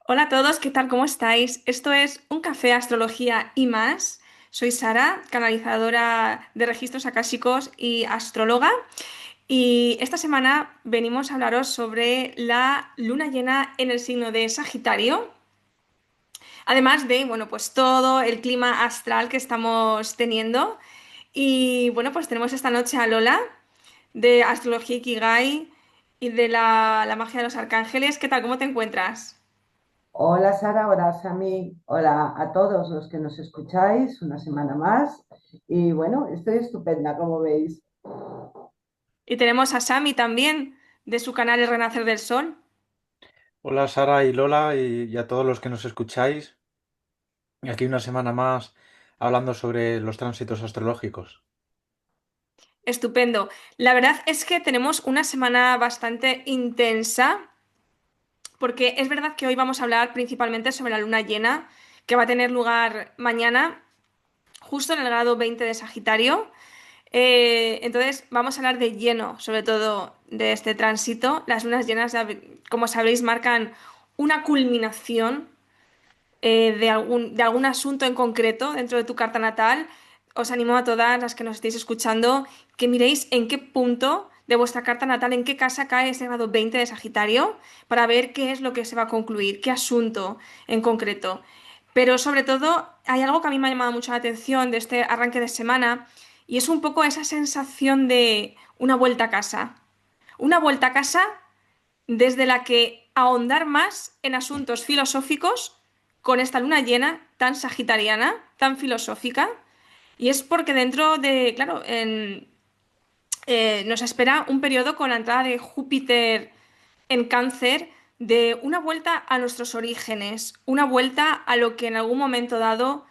Hola a todos, ¿qué tal? ¿Cómo estáis? Esto es Un Café, Astrología y más. Soy Sara, canalizadora de registros akáshicos y astróloga. Y esta semana venimos a hablaros sobre la luna llena en el signo de Sagitario. Además de, bueno, pues todo el clima astral que estamos teniendo. Y bueno, pues tenemos esta noche a Lola de Astrología Ikigai y de la magia de los arcángeles. ¿Qué tal? ¿Cómo te encuentras? Hola Sara, hola Sami, hola a todos los que nos escucháis una semana más. Y bueno, estoy estupenda, como veis. Y tenemos a Sami también, de su canal El Renacer del Sol. Hola Sara y Lola y a todos los que nos escucháis. Y aquí una semana más hablando sobre los tránsitos astrológicos. Estupendo. La verdad es que tenemos una semana bastante intensa, porque es verdad que hoy vamos a hablar principalmente sobre la luna llena, que va a tener lugar mañana, justo en el grado 20 de Sagitario. Entonces vamos a hablar de lleno, sobre todo de este tránsito. Las lunas llenas, como sabréis, marcan una culminación de algún asunto en concreto dentro de tu carta natal. Os animo a todas las que nos estéis escuchando que miréis en qué punto de vuestra carta natal, en qué casa cae ese grado 20 de Sagitario, para ver qué es lo que se va a concluir, qué asunto en concreto. Pero sobre todo, hay algo que a mí me ha llamado mucho la atención de este arranque de semana, y es un poco esa sensación de una vuelta a casa. Una vuelta a casa desde la que ahondar más en asuntos filosóficos con esta luna llena tan sagitariana, tan filosófica. Y es porque dentro de, claro, nos espera un periodo con la entrada de Júpiter en Cáncer, de una vuelta a nuestros orígenes, una vuelta a lo que en algún momento dado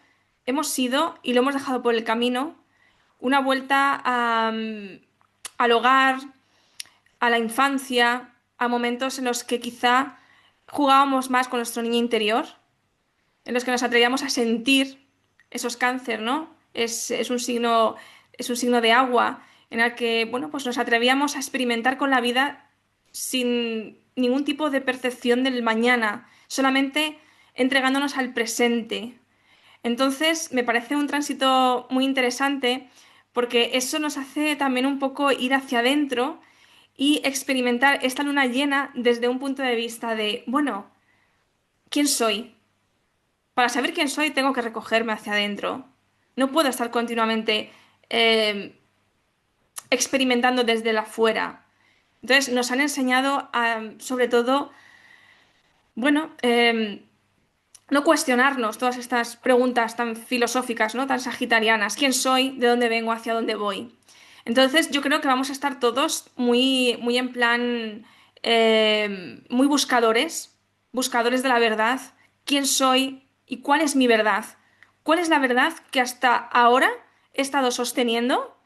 hemos sido y lo hemos dejado por el camino, una vuelta al hogar, a la infancia, a momentos en los que quizá jugábamos más con nuestro niño interior, en los que nos atrevíamos a sentir esos cáncer, ¿no? Es un signo de agua en el que, bueno, pues nos atrevíamos a experimentar con la vida sin ningún tipo de percepción del mañana, solamente entregándonos al presente. Entonces, me parece un tránsito muy interesante porque eso nos hace también un poco ir hacia adentro y experimentar esta luna llena desde un punto de vista de, bueno, ¿quién soy? Para saber quién soy tengo que recogerme hacia adentro. No puedo estar continuamente eh, experimentando desde la afuera. Entonces nos han enseñado sobre todo, bueno, no cuestionarnos todas estas preguntas tan filosóficas, ¿no? Tan sagitarianas. ¿Quién soy? ¿De dónde vengo? ¿Hacia dónde voy? Entonces, yo creo que vamos a estar todos muy, muy en plan, muy buscadores, buscadores de la verdad. ¿Quién soy y cuál es mi verdad? ¿Cuál es la verdad que hasta ahora he estado sosteniendo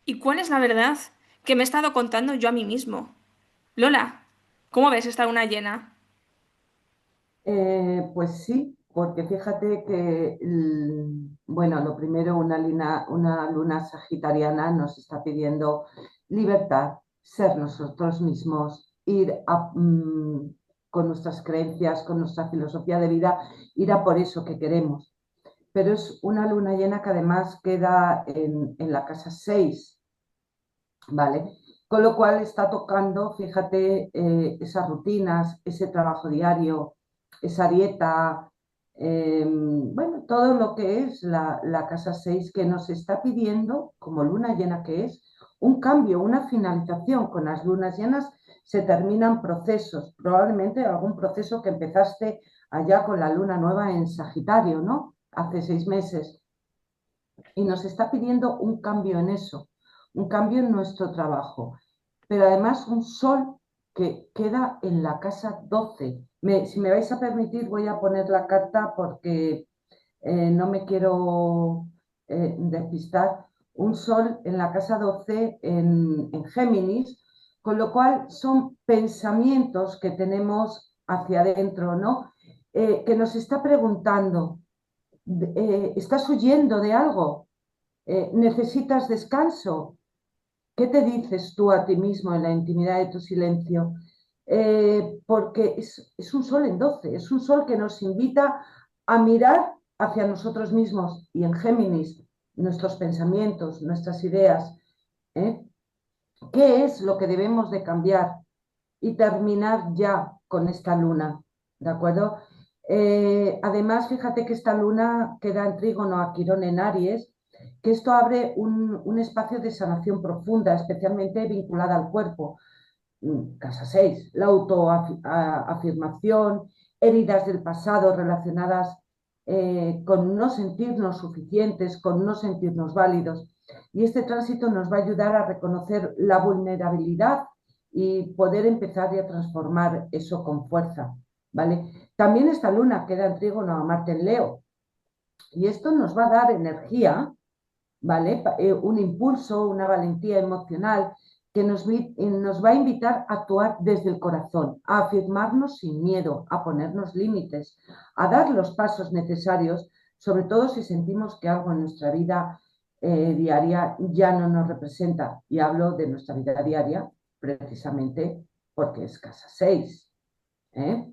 y cuál es la verdad que me he estado contando yo a mí mismo? Lola, ¿cómo ves esta luna llena? Pues sí, porque fíjate que, bueno, lo primero, una luna sagitariana nos está pidiendo libertad, ser nosotros mismos, con nuestras creencias, con nuestra filosofía de vida, ir a por eso que queremos. Pero es una luna llena que además queda en la casa 6, ¿vale? Con lo cual está tocando, fíjate, esas rutinas, ese trabajo diario, esa dieta, bueno, todo lo que es la casa 6 que nos está pidiendo, como luna llena que es, un cambio, una finalización. Con las lunas llenas se terminan procesos, probablemente algún proceso que empezaste allá con la luna nueva en Sagitario, ¿no? Hace 6 meses. Y nos está pidiendo un cambio en eso, un cambio en nuestro trabajo, pero además un sol que queda en la casa 12. Si me vais a permitir, voy a poner la carta porque no me quiero despistar. Un sol en la casa 12 en Géminis, con lo cual son pensamientos que tenemos hacia adentro, ¿no? Que nos está preguntando, ¿estás huyendo de algo? ¿Necesitas descanso? ¿Qué te dices tú a ti mismo en la intimidad de tu silencio? porque es un sol en 12, es un sol que nos invita a mirar hacia nosotros mismos y en Géminis, nuestros pensamientos, nuestras ideas, ¿eh? ¿Qué es lo que debemos de cambiar y terminar ya con esta luna? ¿De acuerdo? Además, fíjate que esta luna queda en trígono a Quirón en Aries, que esto abre un espacio de sanación profunda, especialmente vinculada al cuerpo. Casa 6, la autoafirmación, heridas del pasado relacionadas con no sentirnos suficientes, con no sentirnos válidos. Y este tránsito nos va a ayudar a reconocer la vulnerabilidad y poder empezar a transformar eso con fuerza, ¿vale? También esta luna queda en trígono a Marte en Leo y esto nos va a dar energía, ¿vale? Un impulso, una valentía emocional que nos va a invitar a actuar desde el corazón, a afirmarnos sin miedo, a ponernos límites, a dar los pasos necesarios, sobre todo si sentimos que algo en nuestra vida diaria ya no nos representa. Y hablo de nuestra vida diaria precisamente porque es casa 6. ¿Eh?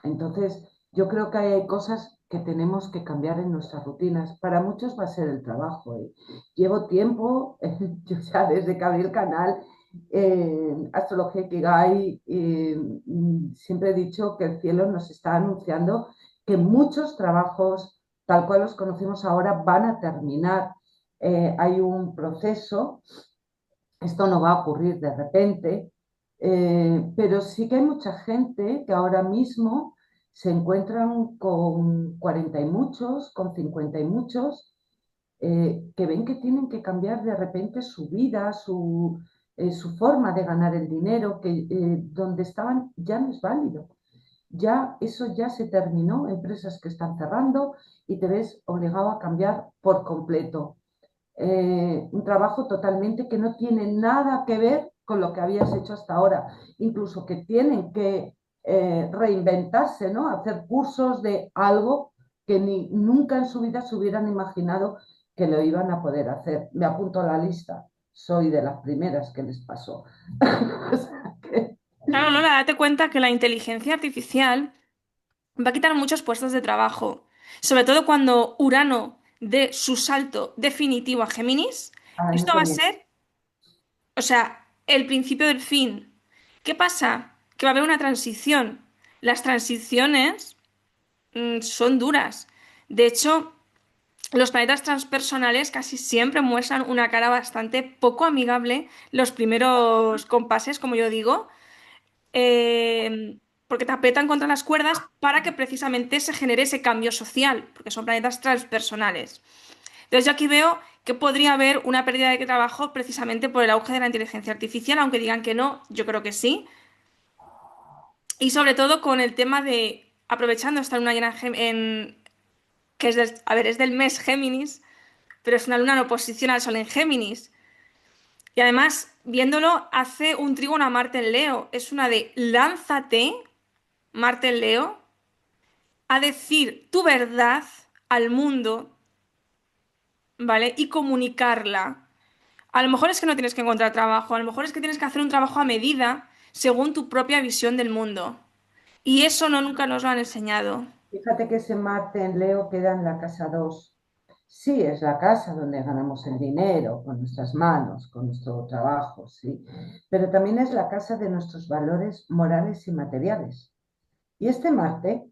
Entonces, yo creo que hay cosas que tenemos que cambiar en nuestras rutinas. Para muchos va a ser el trabajo. ¿Eh? Llevo tiempo, yo ya desde que abrí el canal Astrología Ikigai, siempre he dicho que el cielo nos está anunciando que muchos trabajos, tal cual los conocemos ahora, van a terminar. Hay un proceso, esto no va a ocurrir de repente, pero sí que hay mucha gente que ahora mismo se encuentran con 40 y muchos, con 50 y muchos, que ven que tienen que cambiar de repente su vida, su forma de ganar el dinero, que donde estaban ya no es válido. Ya eso ya se terminó, empresas que están cerrando y te ves obligado a cambiar por completo. Un trabajo totalmente que no tiene nada que ver con lo que habías hecho hasta ahora, incluso que tienen que reinventarse, ¿no? Hacer cursos de algo que nunca en su vida se hubieran imaginado que lo iban a poder hacer. Me apunto a la lista, soy de las primeras que les pasó. O sea que... Claro, Lola, date cuenta que la inteligencia artificial va a quitar muchos puestos de trabajo, sobre todo cuando Urano dé su salto definitivo a Géminis. Ay, no Esto te va a miento. ser, o sea, el principio del fin. ¿Qué pasa? Que va a haber una transición. Las transiciones son duras. De hecho, los planetas transpersonales casi siempre muestran una cara bastante poco amigable los primeros compases, como yo digo, porque te aprietan contra las cuerdas para que precisamente se genere ese cambio social, porque son planetas transpersonales. Entonces yo aquí veo que podría haber una pérdida de trabajo precisamente por el auge de la inteligencia artificial, aunque digan que no, yo creo que sí. Y sobre todo con el tema de, aprovechando esta luna llena que es a ver, es del mes Géminis, pero es una luna en oposición al Sol en Géminis. Y además, viéndolo, hace un trígono a Marte en Leo. Es una de lánzate, Marte en Leo, a decir tu verdad al mundo, ¿vale? Y comunicarla. A lo mejor es que no tienes que encontrar trabajo, a lo mejor es que tienes que hacer un trabajo a medida según tu propia visión del mundo. Y eso no nunca nos lo han enseñado. Fíjate que ese Marte en Leo queda en la casa 2. Sí, es la casa donde ganamos el dinero, con nuestras manos, con nuestro trabajo, sí. Pero también es la casa de nuestros valores morales y materiales. Y este Marte,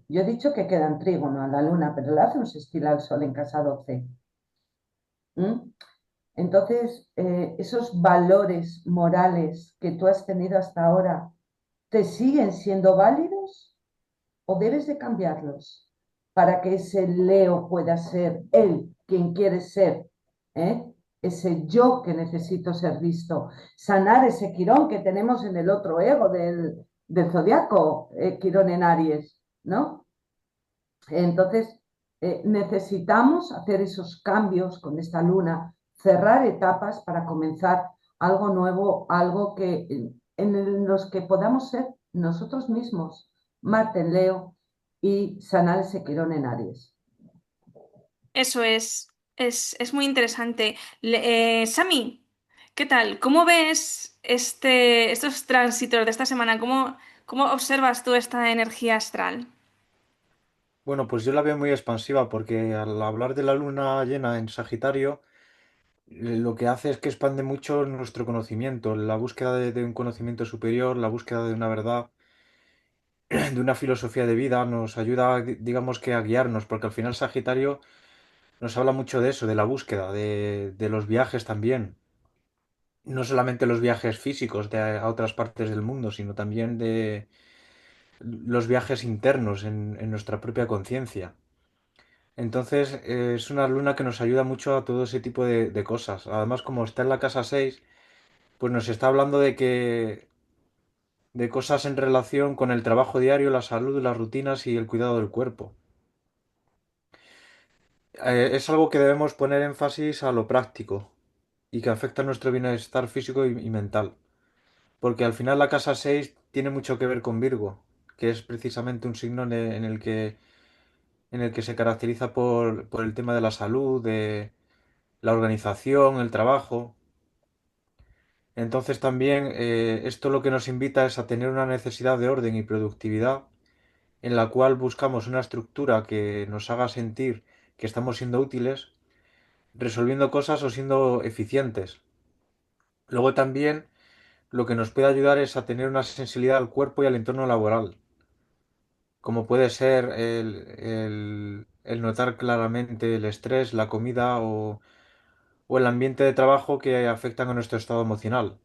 yo he dicho que queda en trígono a la Luna, pero le hace un sextil al Sol en casa 12. ¿Mm? Entonces, esos valores morales que tú has tenido hasta ahora, ¿te siguen siendo válidos o debes de cambiarlos para que ese Leo pueda ser él quien quiere ser? ¿Eh? Ese yo que necesito ser visto, sanar ese Quirón que tenemos en el otro ego del zodiaco, Quirón en Aries, ¿no? Entonces, necesitamos hacer esos cambios con esta luna, cerrar etapas para comenzar algo nuevo, algo que en los que podamos ser nosotros mismos, Marte en Leo y sanar ese Quirón en Aries. Eso es muy interesante. Sami, ¿Qué tal? ¿Cómo ves estos tránsitos de esta semana? ¿Cómo observas tú esta energía astral? Bueno, pues yo la veo muy expansiva porque al hablar de la luna llena en Sagitario, lo que hace es que expande mucho nuestro conocimiento, la búsqueda de un conocimiento superior, la búsqueda de una verdad, de una filosofía de vida, nos ayuda, digamos que a guiarnos, porque al final Sagitario nos habla mucho de eso, de la búsqueda, de los viajes también. No solamente los viajes físicos a otras partes del mundo, sino también de los viajes internos en nuestra propia conciencia. Entonces, es una luna que nos ayuda mucho a todo ese tipo de cosas. Además, como está en la casa 6, pues nos está hablando de cosas en relación con el trabajo diario, la salud, las rutinas y el cuidado del cuerpo. Es algo que debemos poner énfasis a lo práctico y que afecta a nuestro bienestar físico y mental. Porque al final la casa 6 tiene mucho que ver con Virgo, que es precisamente un signo en el que se caracteriza por el tema de la salud, de la organización, el trabajo. Entonces también esto lo que nos invita es a tener una necesidad de orden y productividad en la cual buscamos una estructura que nos haga sentir que estamos siendo útiles, resolviendo cosas o siendo eficientes. Luego también lo que nos puede ayudar es a tener una sensibilidad al cuerpo y al entorno laboral, como puede ser el notar claramente el estrés, la comida o el ambiente de trabajo que afectan a nuestro estado emocional.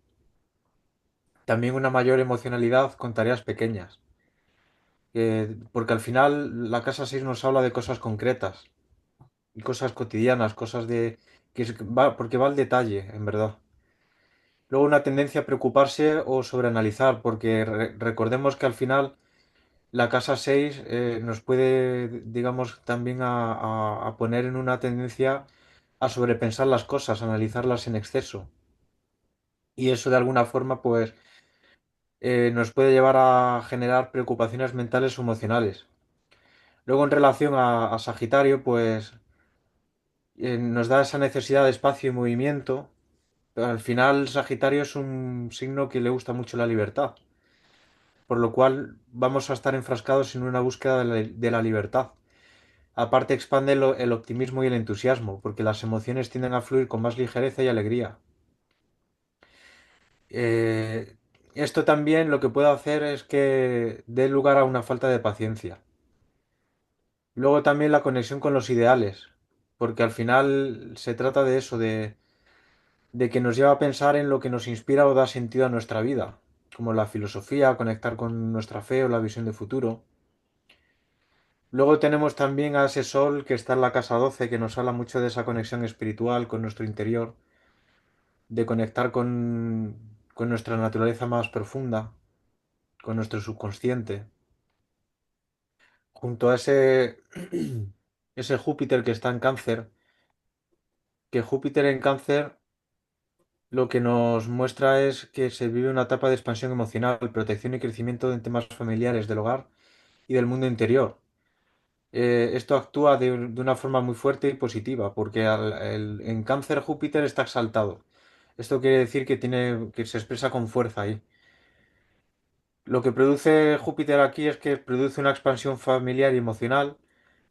También una mayor emocionalidad con tareas pequeñas, porque al final la casa 6 nos habla de cosas concretas y cosas cotidianas, cosas porque va al detalle, en verdad. Luego una tendencia a preocuparse o sobreanalizar, porque recordemos que al final la casa 6 nos puede, digamos, también a poner en una tendencia a sobrepensar las cosas, a analizarlas en exceso. Y eso de alguna forma, pues, nos puede llevar a generar preocupaciones mentales o emocionales. Luego, en relación a Sagitario, pues nos da esa necesidad de espacio y movimiento. Pero al final, Sagitario es un signo que le gusta mucho la libertad, por lo cual vamos a estar enfrascados en una búsqueda de la libertad. Aparte, expande el optimismo y el entusiasmo, porque las emociones tienden a fluir con más ligereza y alegría. Eh, Esto también lo que puede hacer es que dé lugar a una falta de paciencia. Luego también la conexión con los ideales, porque al final se trata de eso, de que nos lleva a pensar en lo que nos inspira o da sentido a nuestra vida, como la filosofía, conectar con nuestra fe o la visión de futuro. Luego tenemos también a ese sol que está en la casa 12 que nos habla mucho de esa conexión espiritual con nuestro interior, de conectar con nuestra naturaleza más profunda, con nuestro subconsciente. Junto a ese Júpiter que está en cáncer, que Júpiter en cáncer lo que nos muestra es que se vive una etapa de expansión emocional, protección y crecimiento en temas familiares, del hogar y del mundo interior. Esto actúa de una forma muy fuerte y positiva, porque en cáncer Júpiter está exaltado. Esto quiere decir que se expresa con fuerza ahí. Lo que produce Júpiter aquí es que produce una expansión familiar y emocional,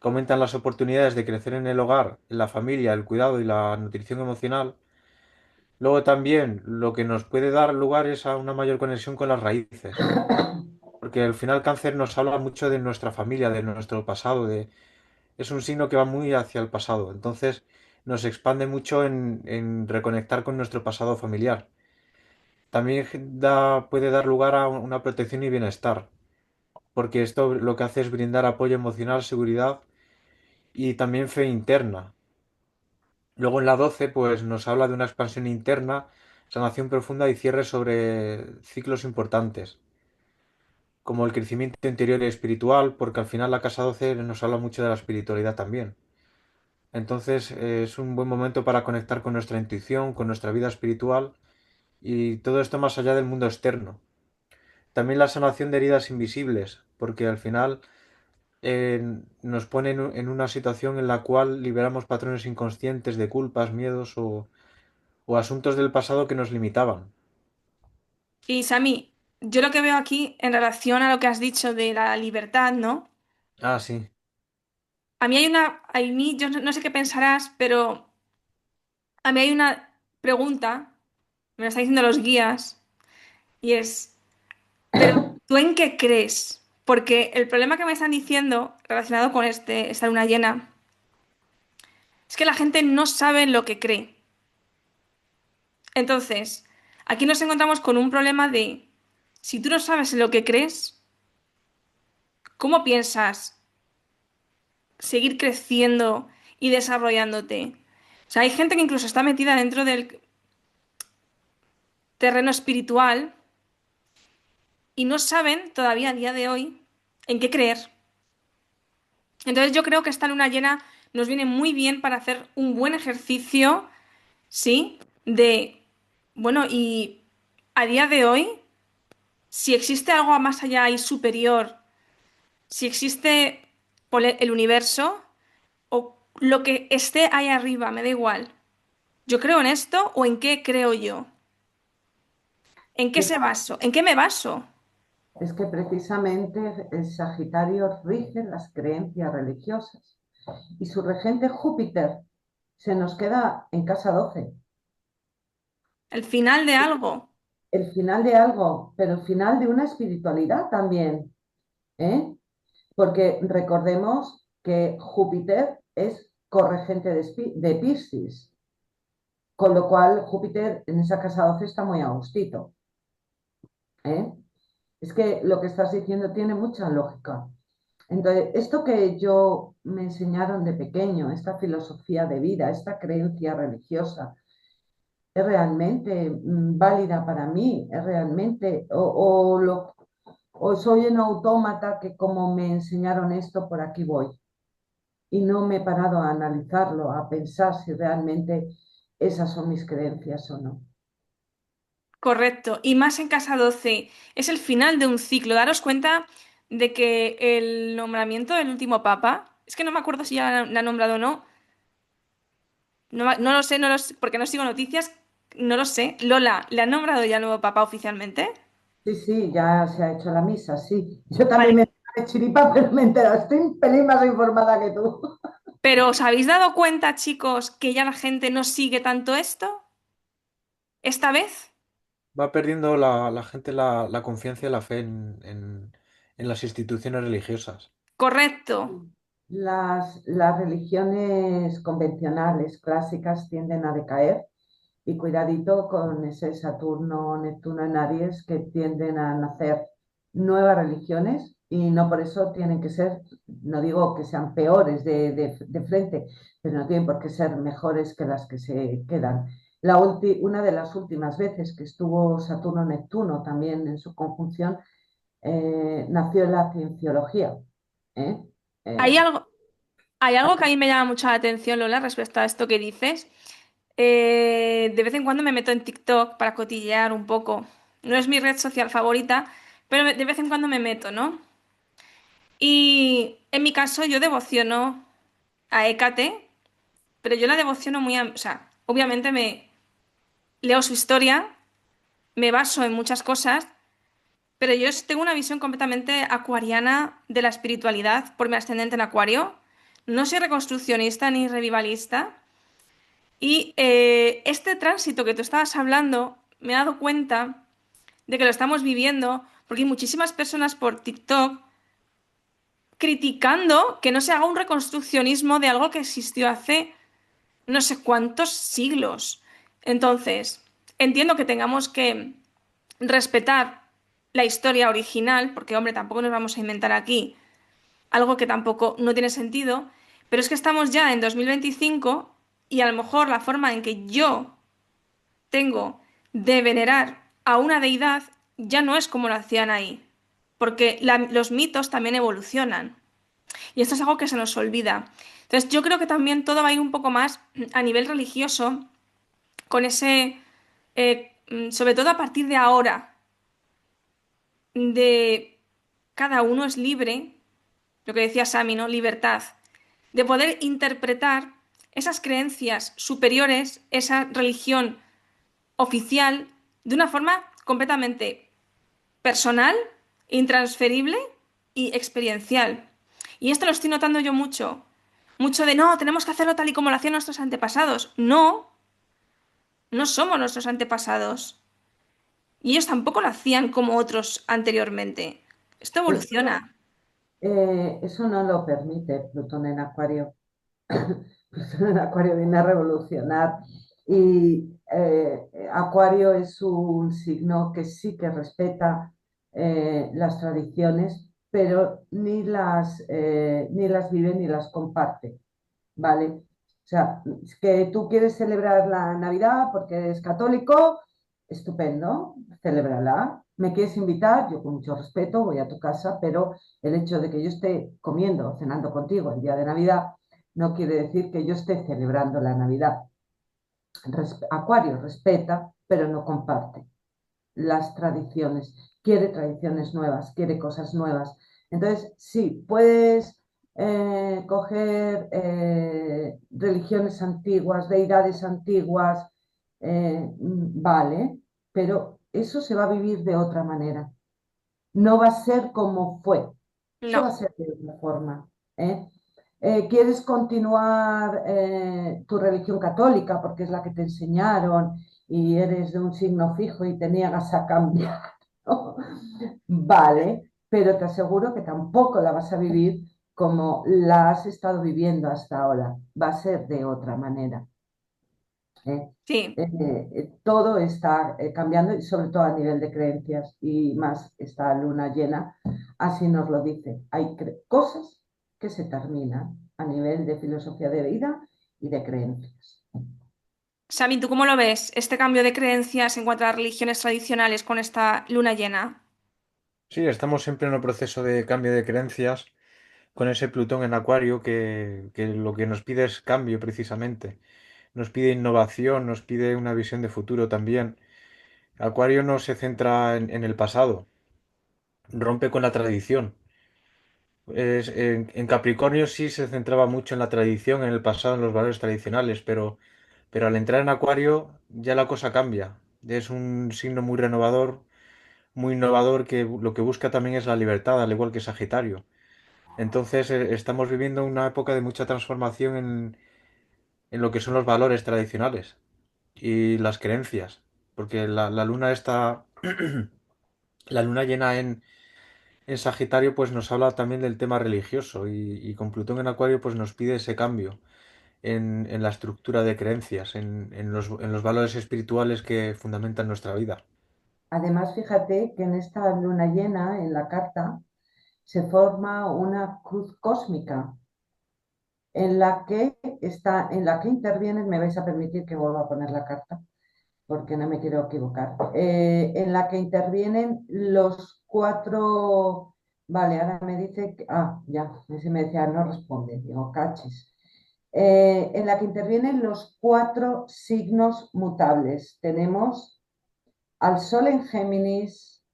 que aumentan las oportunidades de crecer en el hogar, en la familia, el cuidado y la nutrición emocional. Luego también lo que nos puede dar lugar es a una mayor conexión con las raíces, porque al final cáncer nos habla mucho de nuestra familia, de nuestro pasado, es un signo que va muy hacia el pasado, entonces nos expande mucho en reconectar con nuestro pasado familiar. También puede dar lugar a una protección y bienestar, porque esto lo que hace es brindar apoyo emocional, seguridad y también fe interna. Luego en la 12 pues nos habla de una expansión interna, sanación profunda y cierre sobre ciclos importantes, como el crecimiento interior y espiritual, porque al final la casa 12 nos habla mucho de la espiritualidad también. Entonces es un buen momento para conectar con nuestra intuición, con nuestra vida espiritual y todo esto más allá del mundo externo. También la sanación de heridas invisibles, porque al final nos pone en una situación en la cual liberamos patrones inconscientes de culpas, miedos o asuntos del pasado que nos limitaban. Y Sami, yo lo que veo aquí en relación a lo que has dicho de la libertad, ¿no? Ah, sí. A mí hay yo no sé qué pensarás, pero a mí hay una pregunta, me lo están diciendo los guías, y es, ¿pero tú en qué crees? Porque el problema que me están diciendo relacionado con esta luna llena es que la gente no sabe en lo que cree. Entonces, aquí nos encontramos con un problema de, si tú no sabes en lo que crees, ¿cómo piensas seguir creciendo y desarrollándote? O sea, hay gente que incluso está metida dentro del terreno espiritual y no saben todavía a día de hoy en qué creer. Entonces yo creo que esta luna llena nos viene muy bien para hacer un buen ejercicio, ¿sí? De, bueno, y a día de hoy, si existe algo más allá y superior, si existe el universo o lo que esté ahí arriba, me da igual. ¿Yo creo en esto o en qué creo yo? ¿En qué se baso? ¿En qué me baso? Es que precisamente el Sagitario rige las creencias religiosas y su regente Júpiter se nos queda en casa 12. ¿El final de algo? El final de algo, pero el final de una espiritualidad también, ¿eh? Porque recordemos que Júpiter es corregente de Piscis, con lo cual Júpiter en esa casa 12 está muy agustito, ¿eh? Es que lo que estás diciendo tiene mucha lógica. Entonces, esto que yo me enseñaron de pequeño, esta filosofía de vida, esta creencia religiosa, es realmente válida para mí, es realmente, o soy un autómata que como me enseñaron esto, por aquí voy. Y no me he parado a analizarlo, a pensar si realmente esas son mis creencias o no. Correcto. Y más en Casa 12. Es el final de un ciclo. Daros cuenta de que el nombramiento del último papa, es que no me acuerdo si ya la ha nombrado o no. No, no lo sé, porque no sigo noticias. No lo sé. Lola, ¿le han nombrado ya el nuevo papa oficialmente? Sí, sí, ya se ha hecho la misa, sí. Yo también Vale. me enteré de chiripa, pero me enteré, estoy un pelín más informada que tú. Pero ¿os habéis dado cuenta, chicos, que ya la gente no sigue tanto esto? ¿Esta vez? Va perdiendo la gente la confianza y la fe en las instituciones religiosas. Correcto. Las religiones convencionales, clásicas, tienden a decaer y cuidadito con ese Saturno, Neptuno en Aries que tienden a nacer nuevas religiones y no por eso tienen que ser, no digo que sean peores de frente, pero no tienen por qué ser mejores que las que se quedan. Una de las últimas veces que estuvo Saturno-Neptuno también en su conjunción, nació la cienciología. ¿Eh? Hay Eh, algo, hay algo que a mí me llama mucho la atención, Lola, respecto a esto que dices. De vez en cuando me meto en TikTok para cotillear un poco. No es mi red social favorita, pero de vez en cuando me meto, ¿no? Y en mi caso yo devociono a Hécate, pero yo la devociono o sea, obviamente me leo su historia, me baso en muchas cosas, pero yo tengo una visión completamente acuariana de la espiritualidad por mi ascendente en Acuario. No soy reconstruccionista ni revivalista. Y este tránsito que tú estabas hablando, me he dado cuenta de que lo estamos viviendo porque hay muchísimas personas por TikTok criticando que no se haga un reconstruccionismo de algo que existió hace no sé cuántos siglos. Entonces, entiendo que tengamos que respetar la historia original, porque, hombre, tampoco nos vamos a inventar aquí algo que tampoco no tiene sentido, pero es que estamos ya en 2025 y a lo mejor la forma en que yo tengo de venerar a una deidad ya no es como lo hacían ahí, porque los mitos también evolucionan y esto es algo que se nos olvida. Entonces yo creo que también todo va a ir un poco más a nivel religioso, con sobre todo a partir de ahora, de cada uno es libre, lo que decía Sami, ¿no? Libertad, de poder interpretar esas creencias superiores, esa religión oficial, de una forma completamente personal, intransferible y experiencial. Y esto lo estoy notando yo mucho. Mucho de no, tenemos que hacerlo tal y como lo hacían nuestros antepasados. No, no somos nuestros antepasados. Y ellos tampoco lo hacían como otros anteriormente. Esto Eso, evoluciona. eso no lo permite Plutón en Acuario. Plutón en Acuario viene a revolucionar y Acuario es un signo que sí que respeta las tradiciones, pero ni las vive ni las comparte, ¿vale? O sea, es que tú quieres celebrar la Navidad porque eres católico, estupendo, celébrala. ¿Me quieres invitar? Yo con mucho respeto voy a tu casa, pero el hecho de que yo esté comiendo o cenando contigo el día de Navidad no quiere decir que yo esté celebrando la Navidad. Acuario respeta, pero no comparte las tradiciones, quiere tradiciones nuevas, quiere cosas nuevas. Entonces, sí, puedes coger religiones antiguas, deidades antiguas, vale, pero eso se va a vivir de otra manera. No va a ser como fue, eso va a No. ser de otra forma. ¿Eh? ¿Quieres continuar tu religión católica porque es la que te enseñaron y eres de un signo fijo y te niegas a cambiar? ¿No? Vale, pero te aseguro que tampoco la vas a vivir como la has estado viviendo hasta ahora. Va a ser de otra manera. ¿Eh? Sí, Todo está cambiando y sobre todo a nivel de creencias y más esta luna llena, así nos lo dice. Hay cosas que se terminan a nivel de filosofía de vida y de creencias. Sami, ¿tú cómo lo ves? Este cambio de creencias en cuanto a las religiones tradicionales con esta luna llena. Sí, estamos siempre en un proceso de cambio de creencias con ese Plutón en Acuario que lo que nos pide es cambio precisamente. Nos pide innovación, nos pide una visión de futuro también. Acuario no se centra en el pasado, rompe con la tradición. En Capricornio sí se centraba mucho en la tradición, en el pasado, en los valores tradicionales, pero al entrar en Acuario ya la cosa cambia. Es un signo muy innovador que lo que busca también es la libertad, al igual que Sagitario. Entonces estamos viviendo una época de mucha transformación en lo que son los valores tradicionales y las creencias, porque la luna está, la luna llena en Sagitario pues nos habla también del tema religioso y con Plutón en Acuario pues nos pide ese cambio en la estructura de creencias, en los valores espirituales que fundamentan nuestra vida. Además, fíjate que en esta luna llena, en la carta, se forma una cruz cósmica en la que intervienen, me vais a permitir que vuelva a poner la carta, porque no me quiero equivocar, en la que intervienen los cuatro, vale, ahora me dice, ya, se me decía, no responde, digo, cachis. En la que intervienen los cuatro signos mutables. Tenemos al Sol en Géminis,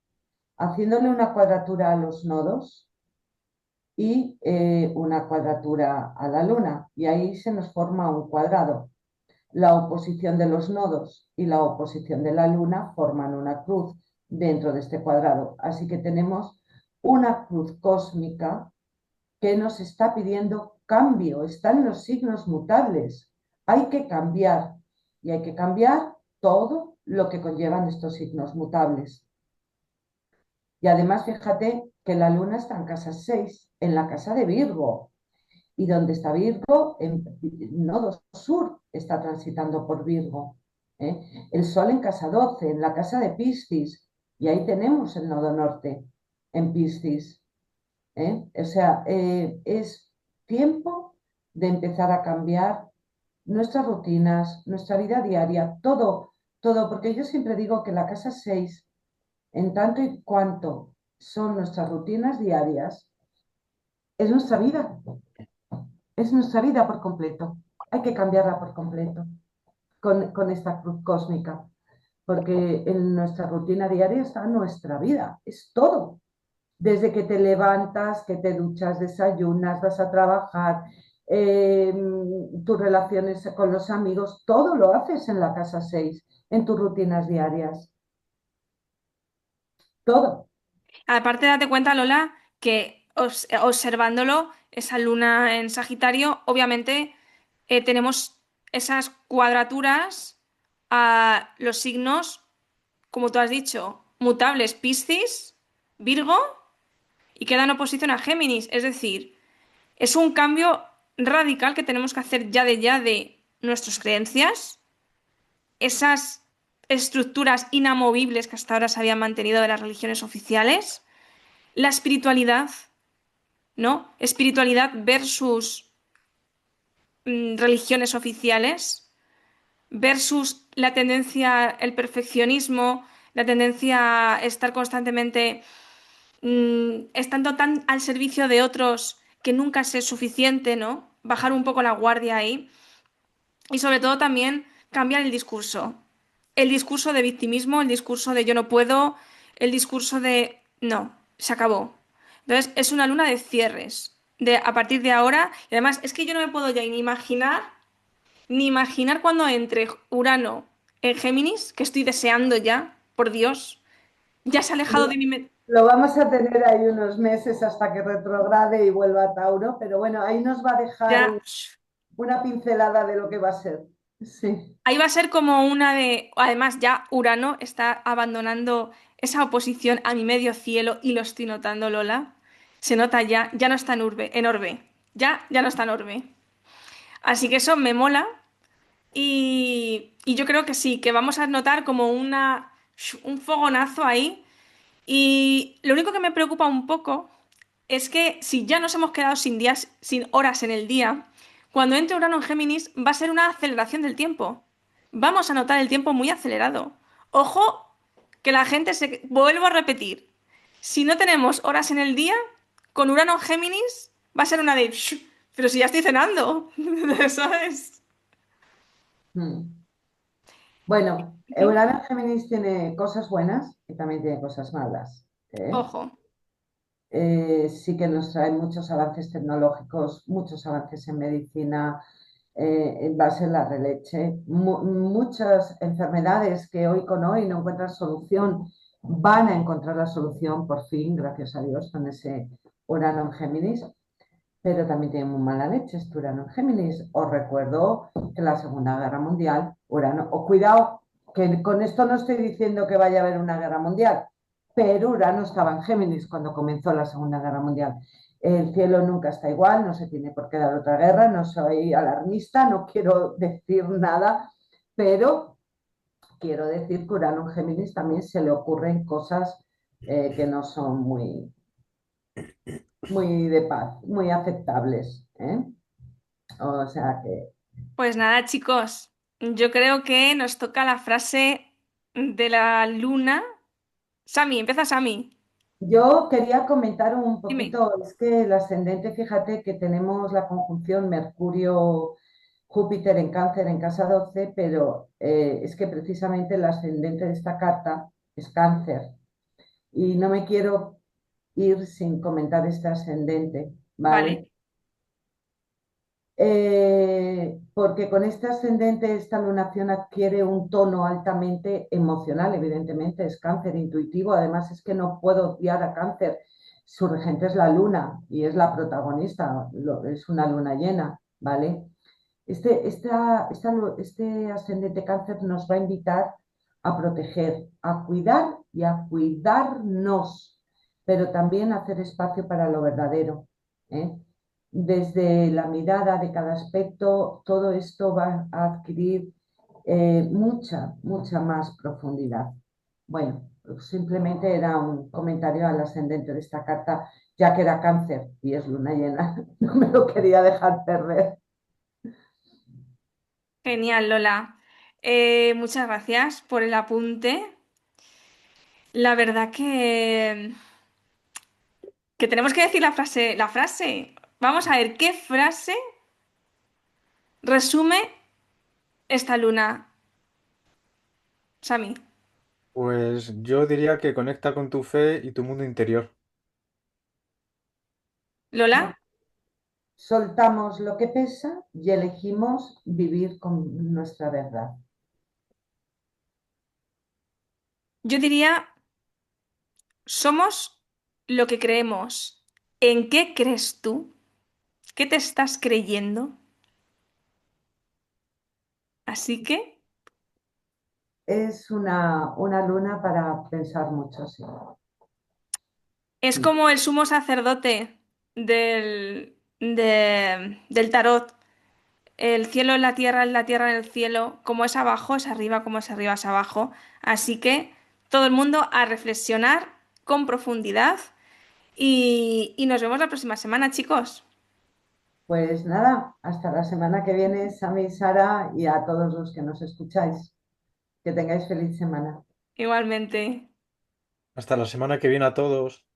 haciéndole una cuadratura a los nodos y una cuadratura a la Luna, y ahí se nos forma un cuadrado. La oposición de los nodos y la oposición de la Luna forman una cruz dentro de este cuadrado. Así que tenemos una cruz cósmica que nos está pidiendo cambio. Están los signos mutables. Hay que cambiar y hay que cambiar todo lo que conllevan estos signos mutables. Y además, fíjate que la Luna está en casa 6, en la casa de Virgo. Y donde está Virgo, en nodo sur está transitando por Virgo. El Sol en casa 12, en la casa de Piscis, y ahí tenemos el nodo norte, en Piscis. O sea, es tiempo de empezar a cambiar nuestras rutinas, nuestra vida diaria, todo, todo, porque yo siempre digo que la casa 6, en tanto y cuanto son nuestras rutinas diarias, es nuestra vida por completo. Hay que cambiarla por completo con esta cruz cósmica, porque en nuestra rutina diaria está nuestra vida, es todo. Desde que te levantas, que te duchas, desayunas, vas a trabajar, tus relaciones con los amigos, todo lo haces en la casa 6. en tus rutinas diarias. Todo. Aparte, date cuenta, Lola, que observándolo, esa luna en Sagitario, obviamente tenemos esas cuadraturas a los signos, como tú has dicho, mutables, Piscis, Virgo, y queda en oposición a Géminis. Es decir, es un cambio radical que tenemos que hacer ya de nuestras creencias, esas estructuras inamovibles que hasta ahora se habían mantenido de las religiones oficiales, la espiritualidad, ¿no? Espiritualidad versus religiones oficiales, versus la tendencia, el perfeccionismo, la tendencia a estar constantemente estando tan al servicio de otros que nunca es suficiente, ¿no? Bajar un poco la guardia ahí. Y sobre todo también cambiar el discurso. El discurso de victimismo, el discurso de yo no puedo, el discurso de no, se acabó. Entonces es una luna de cierres. De a partir de ahora, y además es que yo no me puedo ya ni imaginar cuando entre Urano en Géminis, que estoy deseando ya, por Dios, ya se ha alejado de mi mente. Lo vamos a tener ahí unos meses hasta que retrograde y vuelva a Tauro, pero bueno, ahí nos va a dejar Ya, una pincelada de lo que va a ser. Sí. ahí va a ser como una de. Además, ya Urano está abandonando esa oposición a mi medio cielo y lo estoy notando, Lola. Se nota ya, ya no está en orbe. Ya no está en orbe. Así que eso me mola. Y yo creo que sí, que vamos a notar como un fogonazo ahí. Y lo único que me preocupa un poco es que si ya nos hemos quedado sin días, sin horas en el día, cuando entre Urano en Géminis va a ser una aceleración del tiempo. Vamos a notar el tiempo muy acelerado. Ojo, que la gente se. Vuelvo a repetir. Si no tenemos horas en el día, con Urano en Géminis va a ser una de. Pero si ya estoy cenando. ¿Sabes? Mm. Bueno, Urano en Géminis tiene cosas buenas y también tiene cosas malas. ¿Eh? Ojo. Sí que nos trae muchos avances tecnológicos, muchos avances en medicina, va a ser la releche. Muchas enfermedades que hoy con hoy no encuentran solución van a encontrar la solución por fin, gracias a Dios, con ese Urano en Géminis, pero también tiene muy mala leche este Urano en Géminis. Os recuerdo que la Segunda Guerra Mundial, Urano, o cuidado, que con esto no estoy diciendo que vaya a haber una guerra mundial, pero Urano estaba en Géminis cuando comenzó la Segunda Guerra Mundial. El cielo nunca está igual, no se tiene por qué dar otra guerra, no soy alarmista, no quiero decir nada, pero quiero decir que Urano en Géminis también se le ocurren cosas que no son muy de paz, muy aceptables. ¿Eh? O sea que Pues nada, chicos. Yo creo que nos toca la frase de la luna. Sami, empieza Sami. yo quería comentar un Dime. poquito, es que el ascendente, fíjate que tenemos la conjunción Mercurio-Júpiter en Cáncer en casa 12, pero es que precisamente el ascendente de esta carta es Cáncer y no me quiero ir sin comentar este ascendente, ¿vale? Vale. Porque con este ascendente esta lunación adquiere un tono altamente emocional, evidentemente es cáncer intuitivo, además es que no puedo odiar a cáncer, su regente es la luna y es la protagonista, es una luna llena, ¿vale? Este ascendente cáncer nos va a invitar a proteger, a cuidar y a cuidarnos, pero también a hacer espacio para lo verdadero, ¿eh? Desde la mirada de cada aspecto, todo esto va a adquirir mucha más profundidad. Bueno, simplemente era un comentario al ascendente de esta carta, ya que era cáncer y es luna llena, no me lo quería dejar perder. Genial, Lola. Muchas gracias por el apunte. La verdad que tenemos que decir la frase, la frase. Vamos a ver qué frase resume esta luna, Sami. Pues yo diría que conecta con tu fe y tu mundo interior. Lola, Soltamos lo que pesa y elegimos vivir con nuestra verdad. Yo diría, somos lo que creemos. ¿En qué crees tú? ¿Qué te estás creyendo? Así que Es una luna para pensar mucho, sí. es Mm. como el sumo sacerdote del tarot. El cielo en la tierra en el cielo. Como es abajo, es arriba, como es arriba, es abajo. Así que todo el mundo a reflexionar con profundidad y nos vemos la próxima semana, chicos. Pues nada, hasta la semana que viene, Sami, Sara y a todos los que nos escucháis. Que tengáis feliz semana. Igualmente. Hasta la semana que viene a todos.